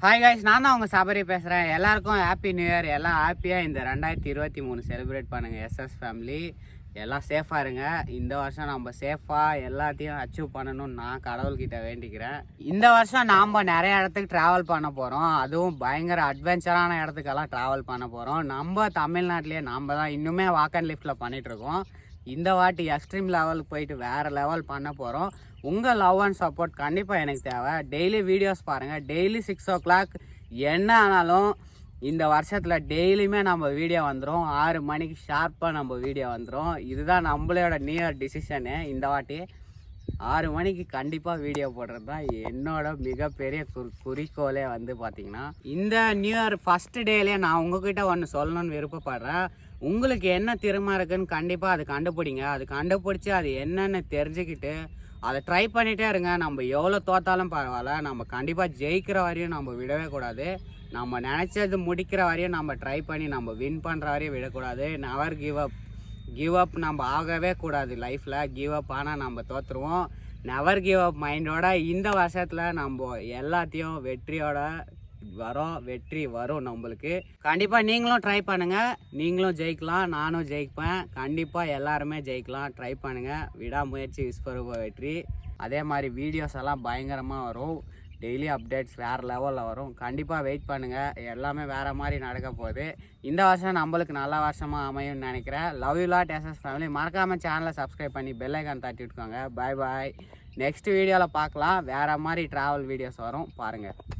Hi guys, நான் தான் உங்கள் சபரி பேசுகிறேன். எல்லாருக்கும் ஹாப்பி நியூ இயர். எல்லாம் ஹாப்பியாக இந்த 2023 செலிப்ரேட் பண்ணுங்கள். எஸ்எஸ் ஃபேமிலி எல்லாம் சேஃபாக இருங்க. இந்த வருஷம் நம்ம சேஃபாக எல்லாத்தையும் அச்சீவ் பண்ணணும்னு நான் கடவுள்கிட்ட வேண்டிக்கிறேன். இந்த வருஷம் நாம் நிறைய இடத்துக்கு ட்ராவல் பண்ண போகிறோம். அதுவும் பயங்கர அட்வென்ச்சரான இடத்துக்கெல்லாம் ட்ராவல் பண்ண போகிறோம். நம்ம தமிழ்நாட்டிலேயே நாம் தான் இன்னுமே வாக் அண்ட் லிஃப்டில் பண்ணிகிட்ருக்கோம். இந்த வாட்டி எக்ஸ்ட்ரீம் லெவலுக்கு போயிட்டு வேறு லெவல் பண்ண போகிறோம். உங்கள் லவ் அண்ட் சப்போர்ட் கண்டிப்பாக எனக்கு தேவை. டெய்லி வீடியோஸ் பாருங்கள். டெய்லி 6 o'clock என்ன ஆனாலும் இந்த வருஷத்தில் டெய்லியுமே நம்ம வீடியோ வந்துடும். 6 மணிக்கு ஷார்ப்பாக நம்ம வீடியோ வந்துடும். இதுதான் நம்மளோட நியூ இயர் டிசிஷனு. இந்த வாட்டி 6 மணிக்கு கண்டிப்பாக வீடியோ போடுறது தான் என்னோட மிகப்பெரிய குறிக்கோளே பார்த்திங்கன்னா. இந்த நியூ இயர் ஃபஸ்ட்டு டேலேயே நான் உங்ககிட்ட ஒன்று சொல்லணும்னு விருப்பப்படுறேன். உங்களுக்கு என்ன திறமை இருக்குன்னு கண்டிப்பாக அது கண்டுபிடிங்க. அது கண்டுபிடிச்சி அது என்னென்னு தெரிஞ்சுக்கிட்டு அதை ட்ரை பண்ணிகிட்டே இருங்க. நம்ம எவ்வளோ தோத்தாலும் பரவாயில்ல, நம்ம கண்டிப்பாக ஜெயிக்கிற வரையும் நம்ம விடவே கூடாது. நம்ம நினச்சது முடிக்கிற வரையும் நம்ம ட்ரை பண்ணி நம்ம வின் பண்ணுற வரையும் விடக்கூடாது. நெவர் கிவ் அப் நம்ம ஆகவே கூடாது. லைஃப்பில் கிவ் அப் ஆனால் நம்ம தோற்றுருவோம். நெவர் கிவ் அப் மைண்டோட இந்த வருஷத்தில் நம்ம எல்லாத்தையும் வெற்றி வரும் நம்மளுக்கு. கண்டிப்பாக நீங்களும் ட்ரை பண்ணுங்கள். நீங்களும் ஜெயிக்கலாம், நானும் ஜெயிப்பேன். கண்டிப்பாக எல்லாருமே ஜெயிக்கலாம். ட்ரை பண்ணுங்கள். விடாமுயற்சி விஸ்வரூப வெற்றி. அதே மாதிரி வீடியோஸ் எல்லாம் பயங்கரமாக வரும். டெய்லி அப்டேட்ஸ் வேறு லெவலில் வரும். கண்டிப்பாக வெயிட் பண்ணுங்கள். எல்லாமே வேறு மாதிரி நடக்க போகுது. இந்த வருஷம் நம்மளுக்கு நல்ல வருஷமாக அமையும்னு நினைக்கிறேன். Love you lot SS family. மறக்காமல் சேனலை சப்ஸ்கிரைப் பண்ணி பெல் ஐக்கான் தட்டி விட்டுக்கோங்க. பாய் பாய். நெக்ஸ்ட் வீடியோவில் பார்க்கலாம். வேறு மாதிரி ட்ராவல் வீடியோஸ் வரும், பாருங்கள்.